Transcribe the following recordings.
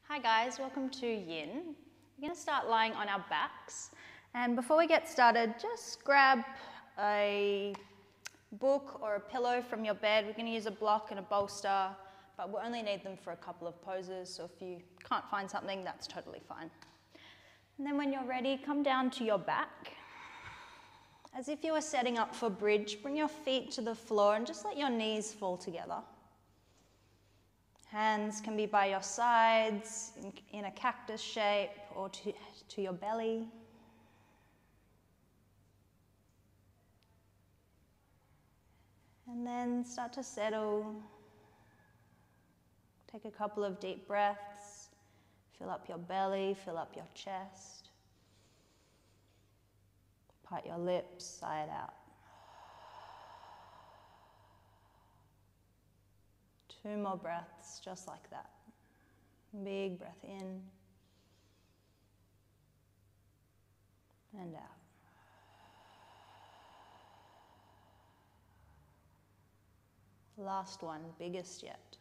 Hi guys, welcome to Yin. We're going to start lying on our backs, and before we get started, just grab a book or a pillow from your bed. We're going to use a block and a bolster, but we'll only need them for a couple of poses, so if you can't find something, that's totally fine. And then when you're ready, come down to your back. As if you were setting up for bridge, bring your feet to the floor and just let your knees fall together. Hands can be by your sides, in a cactus shape, or to your belly. And then start to settle. Take a couple of deep breaths. Fill up your belly, fill up your chest. Part your lips, sigh it out. 2 more breaths, just like that. Big breath in and out. Last one, biggest yet.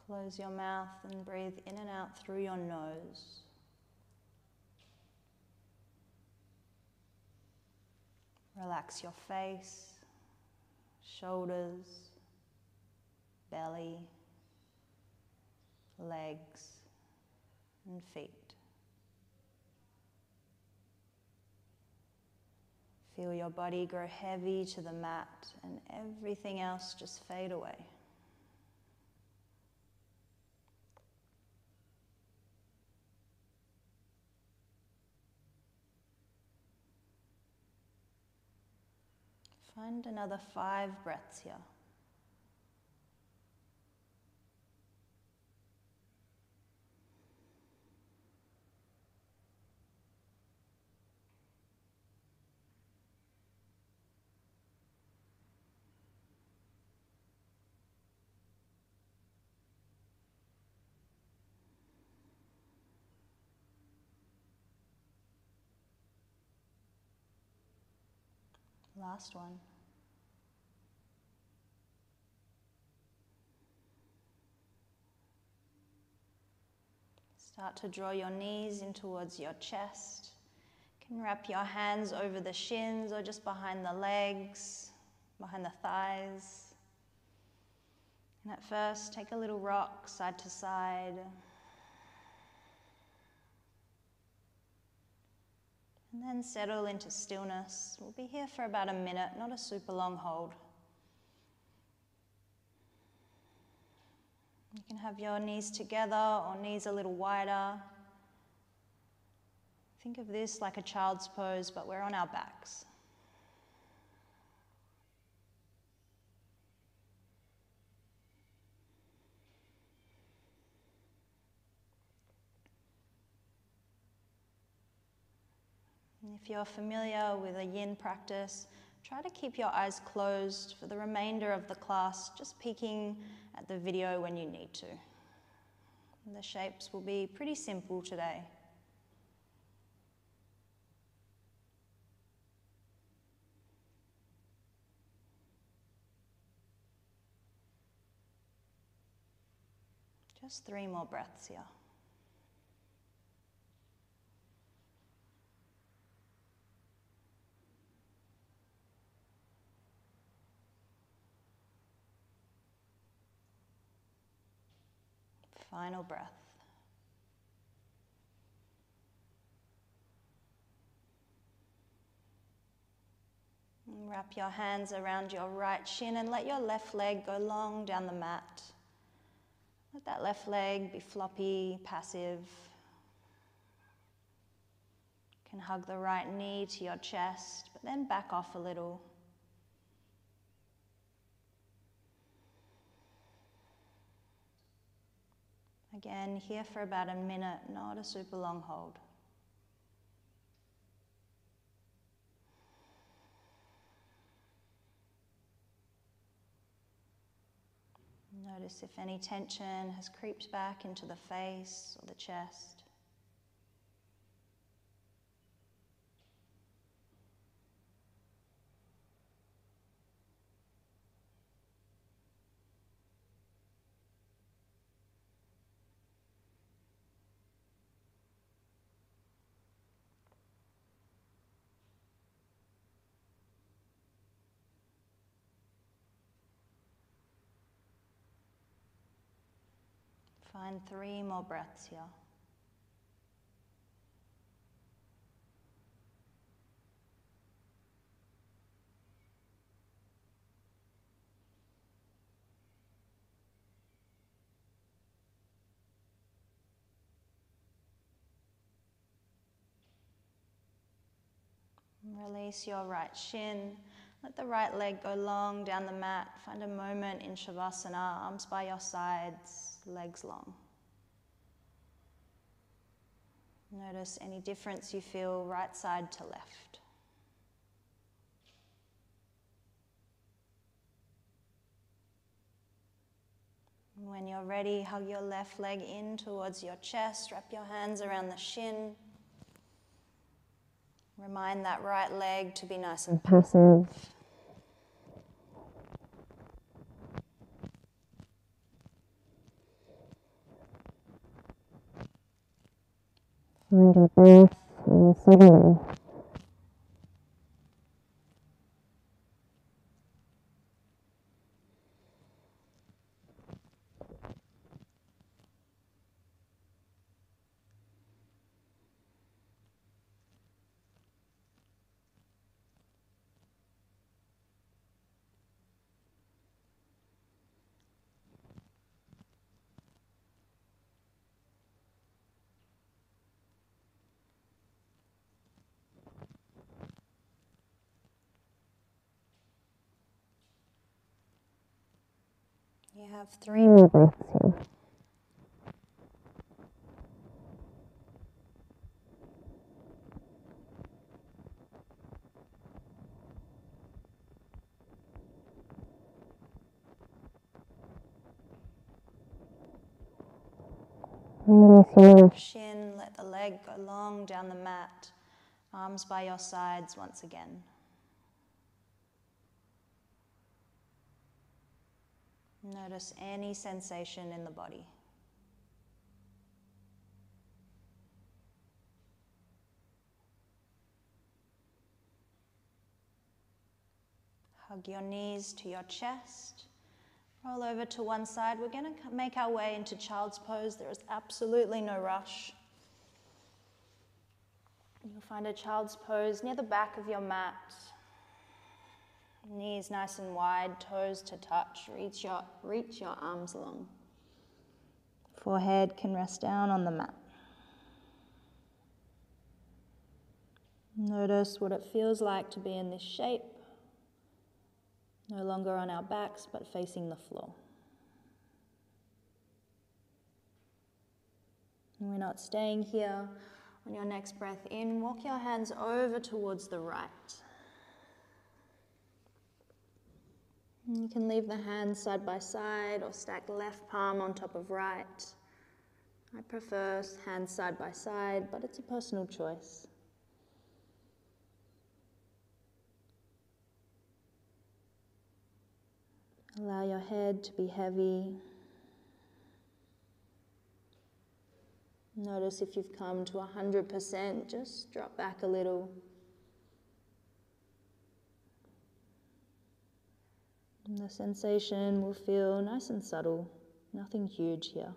Close your mouth and breathe in and out through your nose. Relax your face, shoulders, belly, legs, and feet. Feel your body grow heavy to the mat and everything else just fade away. Find another 5 breaths here. Last one. Start to draw your knees in towards your chest. You can wrap your hands over the shins or just behind the legs, behind the thighs. And at first, take a little rock side to side. And then settle into stillness. We'll be here for about a minute, not a super long hold. You can have your knees together or knees a little wider. Think of this like a child's pose, but we're on our backs. And if you're familiar with a Yin practice, try to keep your eyes closed for the remainder of the class, just peeking at the video when you need to. And the shapes will be pretty simple today. Just 3 more breaths here. Final breath. And wrap your hands around your right shin and let your left leg go long down the mat. Let that left leg be floppy, passive. You can hug the right knee to your chest, but then back off a little. Again, here for about a minute, not a super long hold. Notice if any tension has creeped back into the face or the chest. Find 3 more breaths here. Release your right shin. Let the right leg go long down the mat. Find a moment in Shavasana, arms by your sides, legs long. Notice any difference you feel right side to left. When you're ready, hug your left leg in towards your chest. Wrap your hands around the shin. Remind that right leg to be nice and passive. Find your breath and settle. You have 3 more breaths here. Release your left shin, let the leg go long down the mat, arms by your sides once again. Notice any sensation in the body. Hug your knees to your chest. Roll over to one side. We're going to make our way into child's pose. There is absolutely no rush. You'll find a child's pose near the back of your mat. Knees nice and wide, toes to touch. Reach your arms long. Forehead can rest down on the mat. Notice what it feels like to be in this shape. No longer on our backs, but facing the floor. And we're not staying here. On your next breath in, walk your hands over towards the right. You can leave the hands side by side or stack left palm on top of right. I prefer hands side by side, but it's a personal choice. Allow your head to be heavy. Notice if you've come to 100%, just drop back a little. And the sensation will feel nice and subtle, nothing huge here.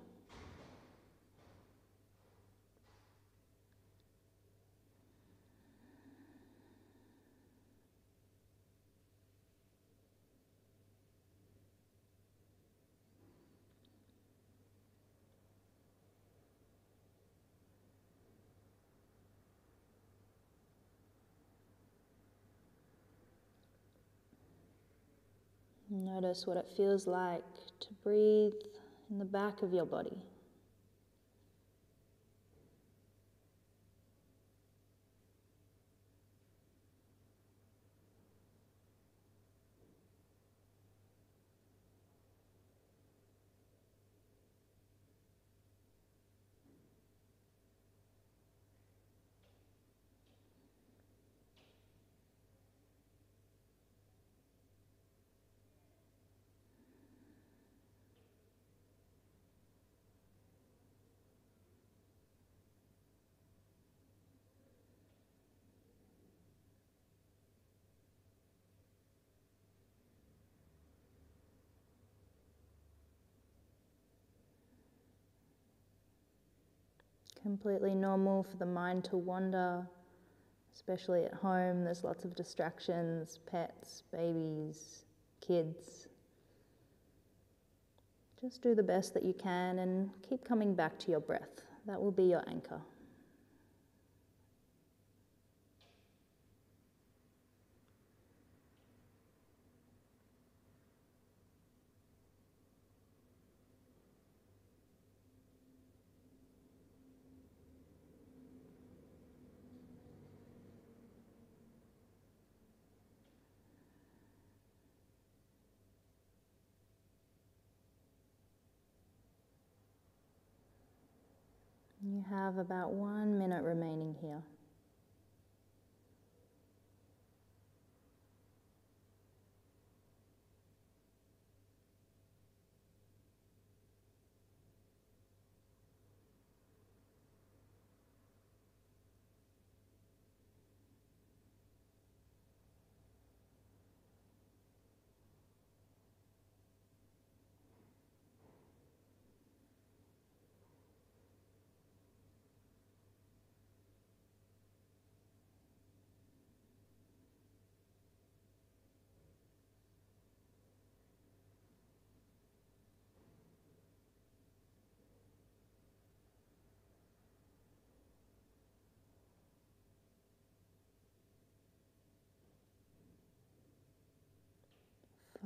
Notice what it feels like to breathe in the back of your body. Completely normal for the mind to wander, especially at home. There's lots of distractions, pets, babies, kids. Just do the best that you can and keep coming back to your breath. That will be your anchor. You have about 1 minute remaining here.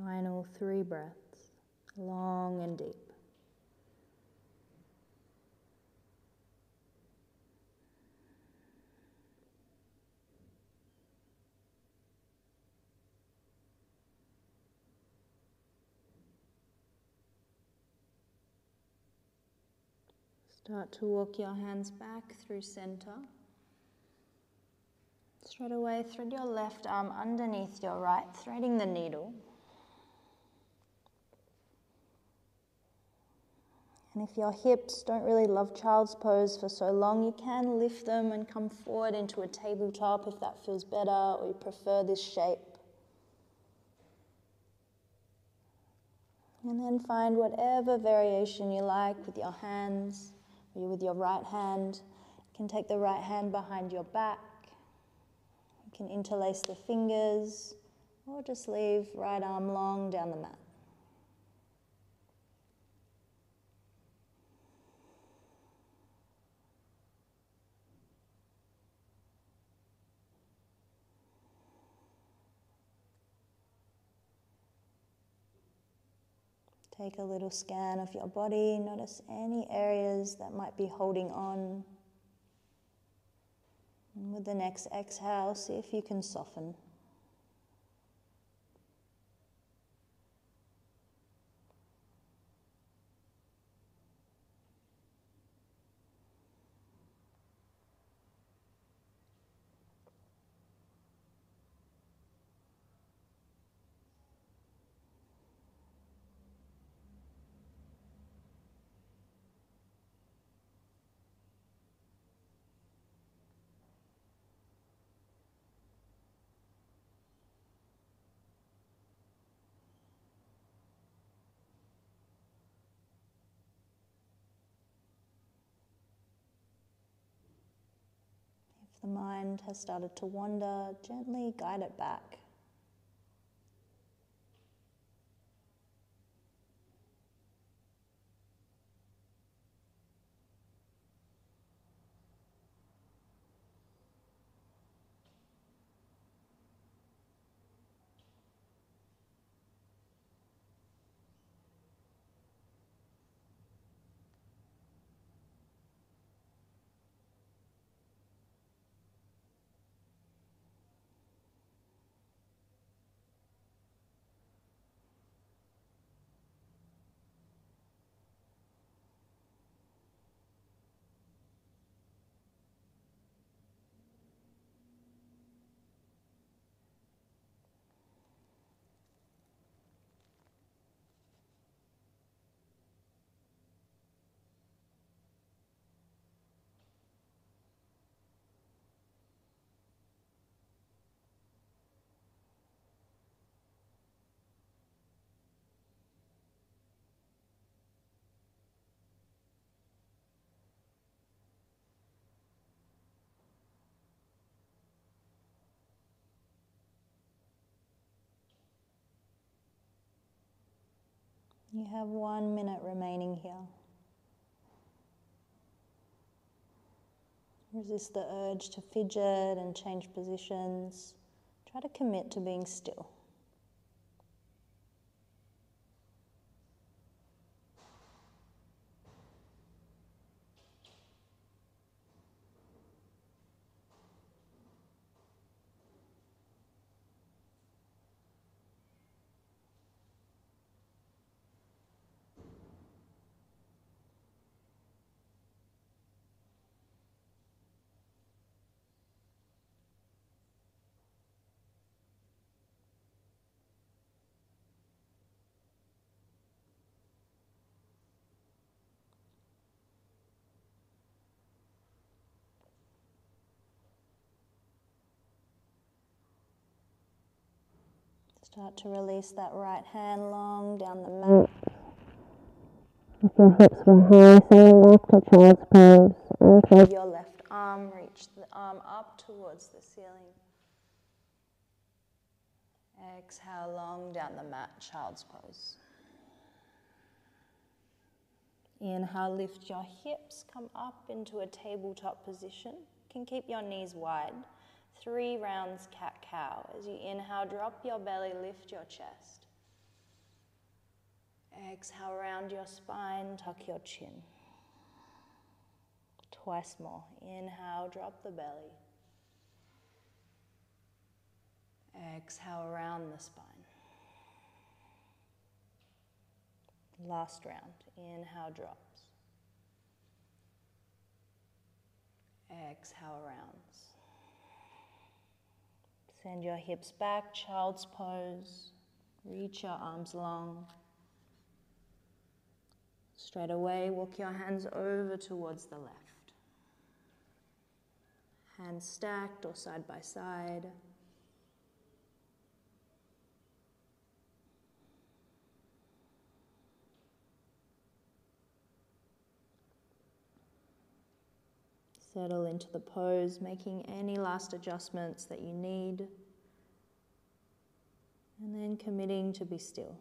Final 3 breaths, long and deep. Start to walk your hands back through center. Straight away, thread your left arm underneath your right, threading the needle. And if your hips don't really love child's pose for so long, you can lift them and come forward into a tabletop if that feels better or you prefer this shape. And then find whatever variation you like with your hands, or with your right hand. You can take the right hand behind your back. You can interlace the fingers, or just leave right arm long down the mat. Take a little scan of your body. Notice any areas that might be holding on. And with the next exhale, see if you can soften. If the mind has started to wander, gently guide it back. You have 1 minute remaining here. Resist the urge to fidget and change positions. Try to commit to being still. Start to release that right hand long down the mat. If your hips were high, send back to child's pose. Unfold your left arm, reach the arm up towards the ceiling. Exhale long down the mat, child's pose. Inhale, lift your hips, come up into a tabletop position. You can keep your knees wide. 3 rounds cat-cow. As you inhale, drop your belly, lift your chest. Exhale, round your spine, tuck your chin. Twice more. Inhale, drop the belly. Exhale, round the spine. Last round. Inhale, drops. Exhale, rounds. Send your hips back, child's pose. Reach your arms long. Straight away, walk your hands over towards the left. Hands stacked or side by side. Settle into the pose, making any last adjustments that you need. And then committing to be still.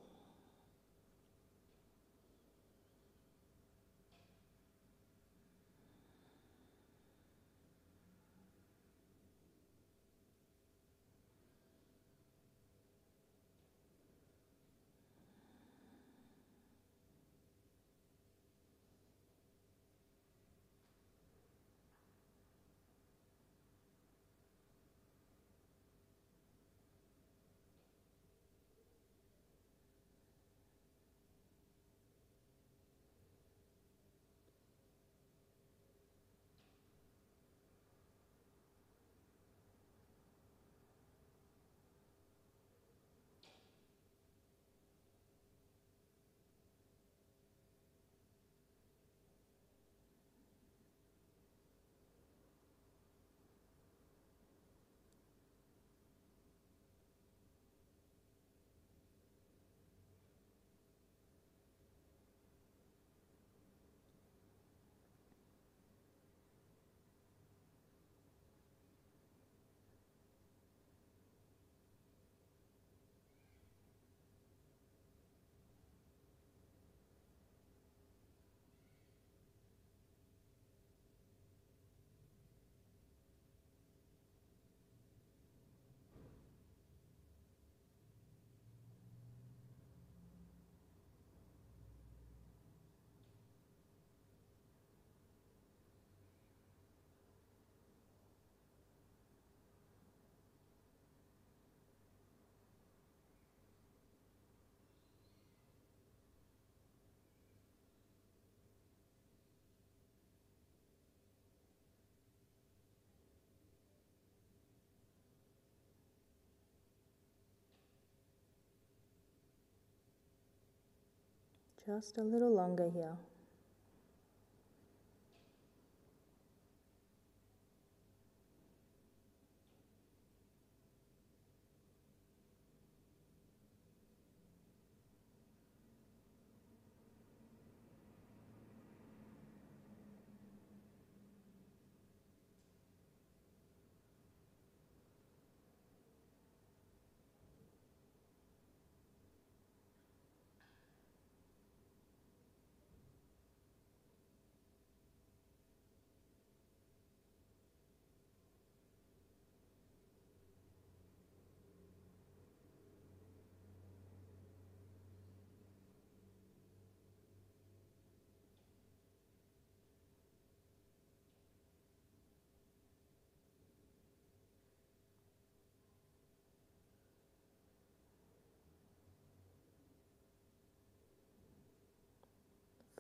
Just a little longer here.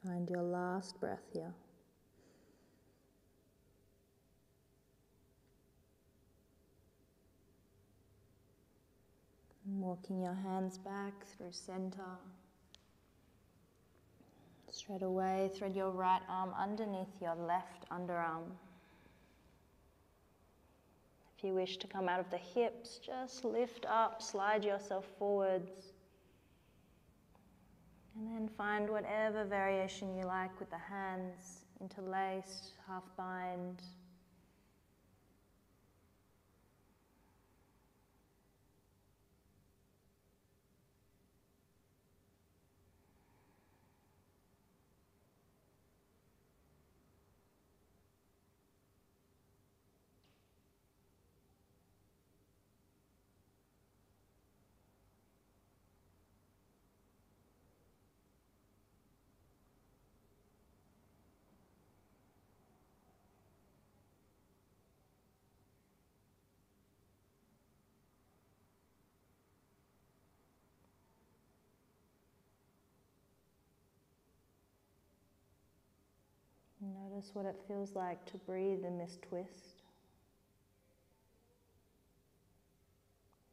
Find your last breath here. And walking your hands back through center. Straight away, thread your right arm underneath your left underarm. If you wish to come out of the hips, just lift up, slide yourself forwards. And then find whatever variation you like with the hands, interlaced, half bind. Notice what it feels like to breathe in this twist.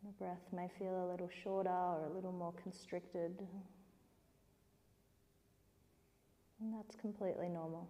The breath may feel a little shorter or a little more constricted. And that's completely normal.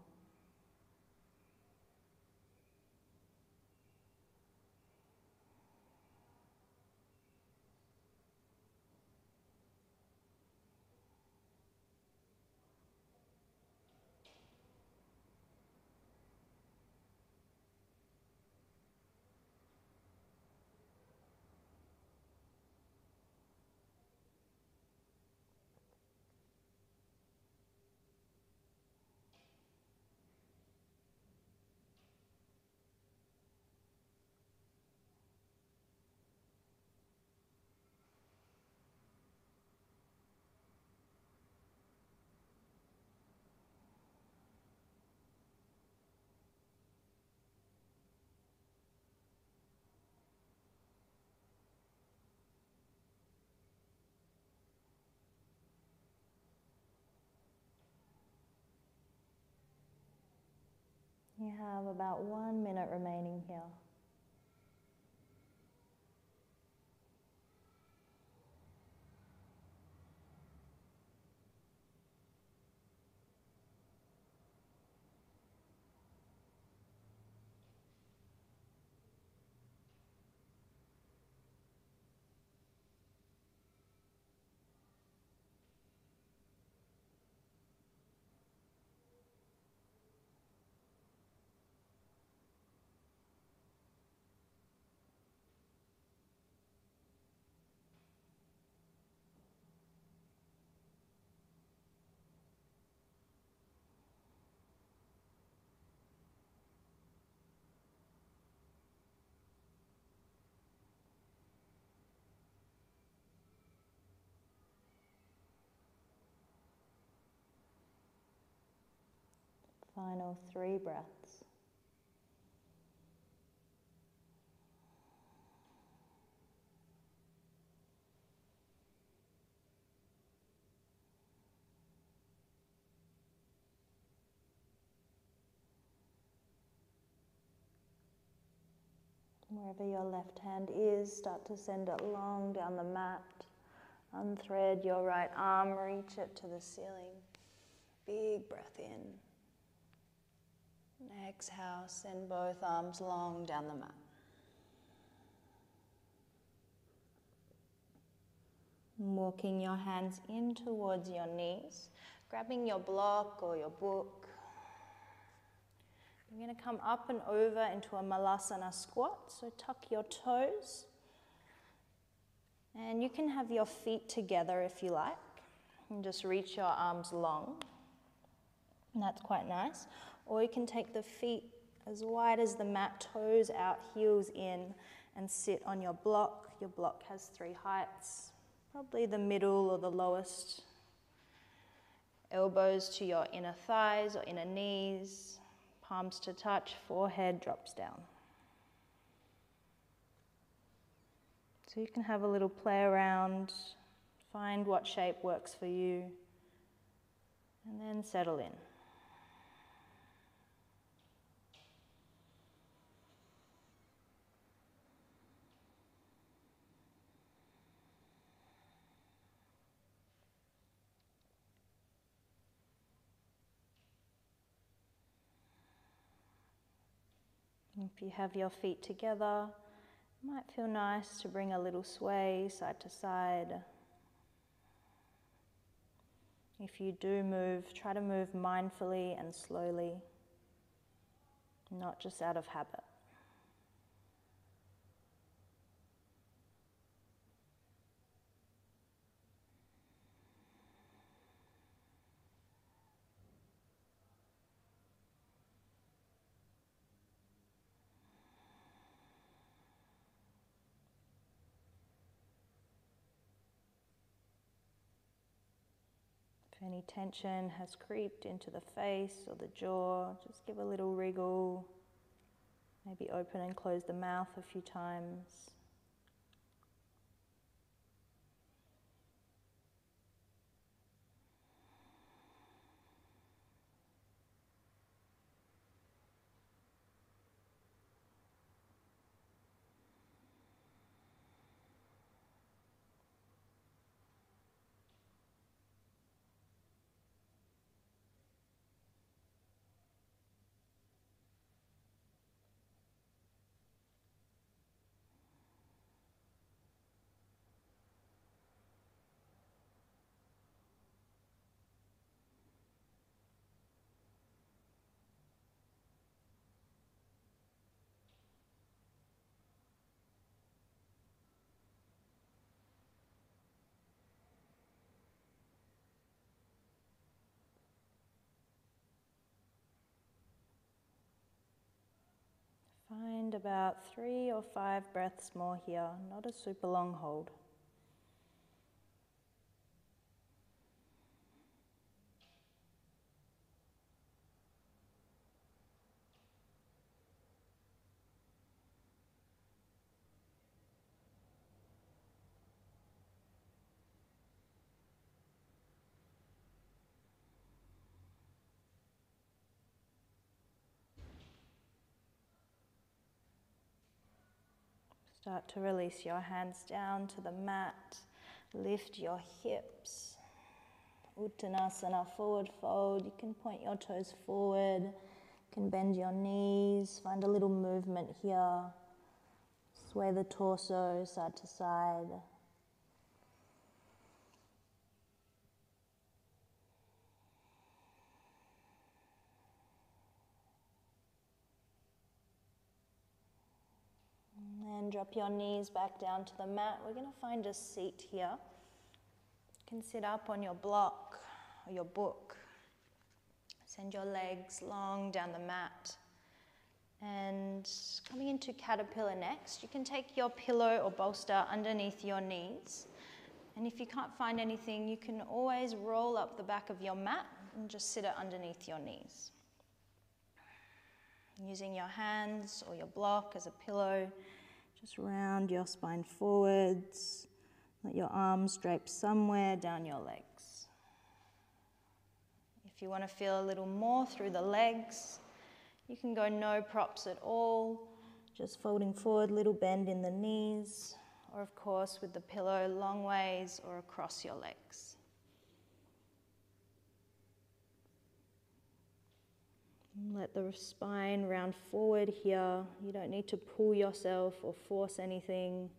You have about 1 minute remaining here. Final 3 breaths. Wherever your left hand is, start to send it long down the mat. Unthread your right arm, reach it to the ceiling. Big breath in. And exhale, send both arms long down the mat. And walking your hands in towards your knees, grabbing your block or your book. You're going to come up and over into a malasana squat, so tuck your toes. And you can have your feet together if you like, and just reach your arms long. And that's quite nice. Or you can take the feet as wide as the mat, toes out, heels in, and sit on your block. Your block has 3 heights, probably the middle or the lowest. Elbows to your inner thighs or inner knees, palms to touch, forehead drops down. So you can have a little play around, find what shape works for you. And then settle in. If you have your feet together, it might feel nice to bring a little sway side to side. If you do move, try to move mindfully and slowly, not just out of habit. If any tension has creeped into the face or the jaw, just give a little wriggle. Maybe open and close the mouth a few times. Find about 3 or 5 breaths more here, not a super long hold. Start to release your hands down to the mat. Lift your hips. Uttanasana, forward fold. You can point your toes forward. You can bend your knees. Find a little movement here. Sway the torso side to side. And drop your knees back down to the mat. We're going to find a seat here. You can sit up on your block or your book. Send your legs long down the mat. And coming into caterpillar next, you can take your pillow or bolster underneath your knees. And if you can't find anything, you can always roll up the back of your mat and just sit it underneath your knees. Using your hands or your block as a pillow, just round your spine forwards. Let your arms drape somewhere down your legs. If you want to feel a little more through the legs, you can go no props at all, just folding forward, little bend in the knees, or of course with the pillow long ways or across your legs. Let the spine round forward here. You don't need to pull yourself or force anything.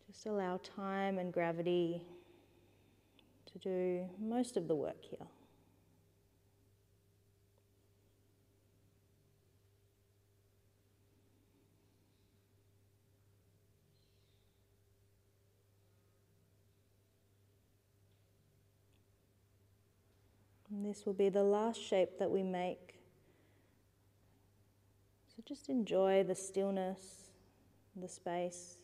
Just allow time and gravity to do most of the work here. And this will be the last shape that we make. So just enjoy the stillness, the space.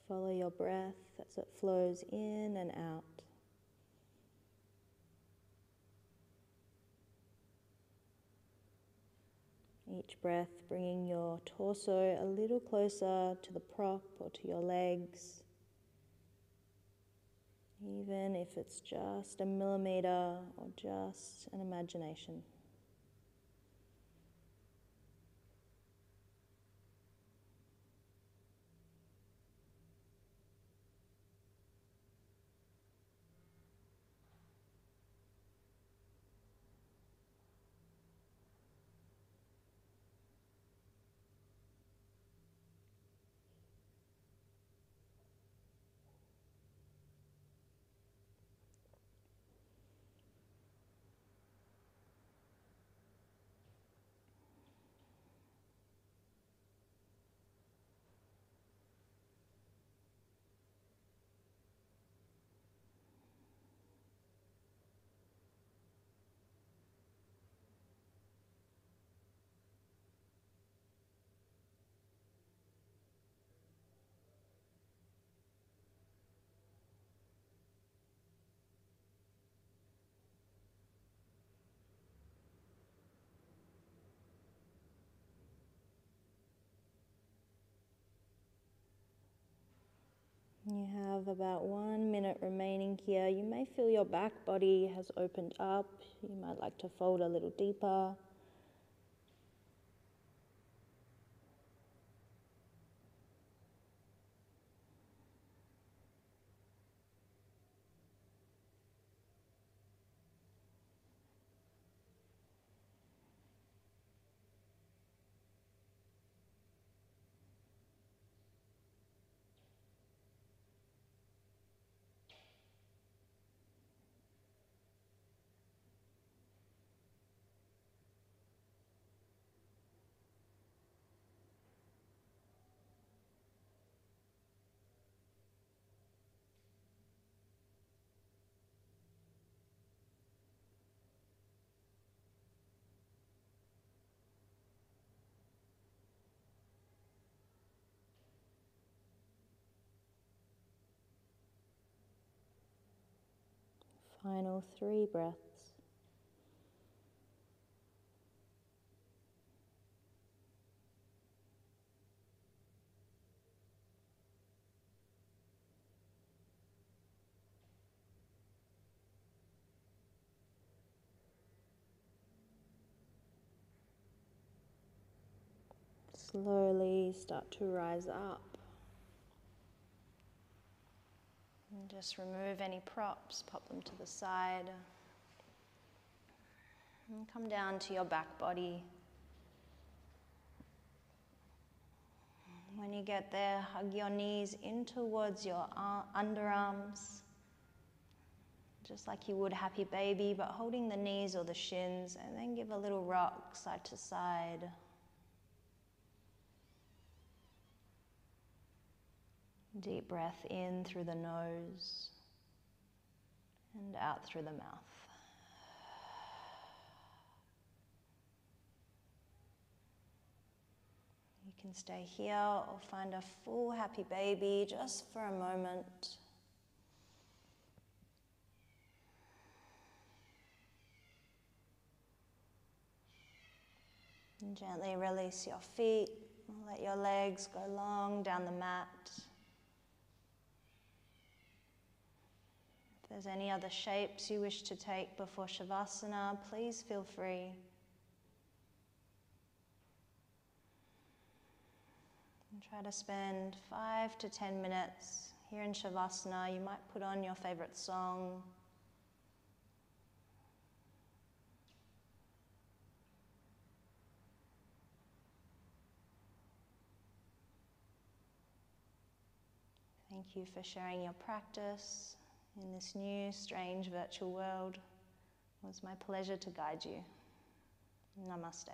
Follow your breath as it flows in and out. Each breath bringing your torso a little closer to the prop or to your legs, even if it's just a millimeter or just an imagination. You have about 1 minute remaining here. You may feel your back body has opened up. You might like to fold a little deeper. Final 3 breaths. Slowly start to rise up. And just remove any props, pop them to the side. And come down to your back body. When you get there, hug your knees in towards your underarms, just like you would happy baby, but holding the knees or the shins, and then give a little rock side to side. Deep breath in through the nose and out through the mouth. You can stay here or find a full happy baby just for a moment. And gently release your feet. Let your legs go long down the mat. If there's any other shapes you wish to take before Shavasana, please feel free. And try to spend 5 to 10 minutes here in Shavasana. You might put on your favorite song. Thank you for sharing your practice in this new, strange virtual world. It was my pleasure to guide you. Namaste.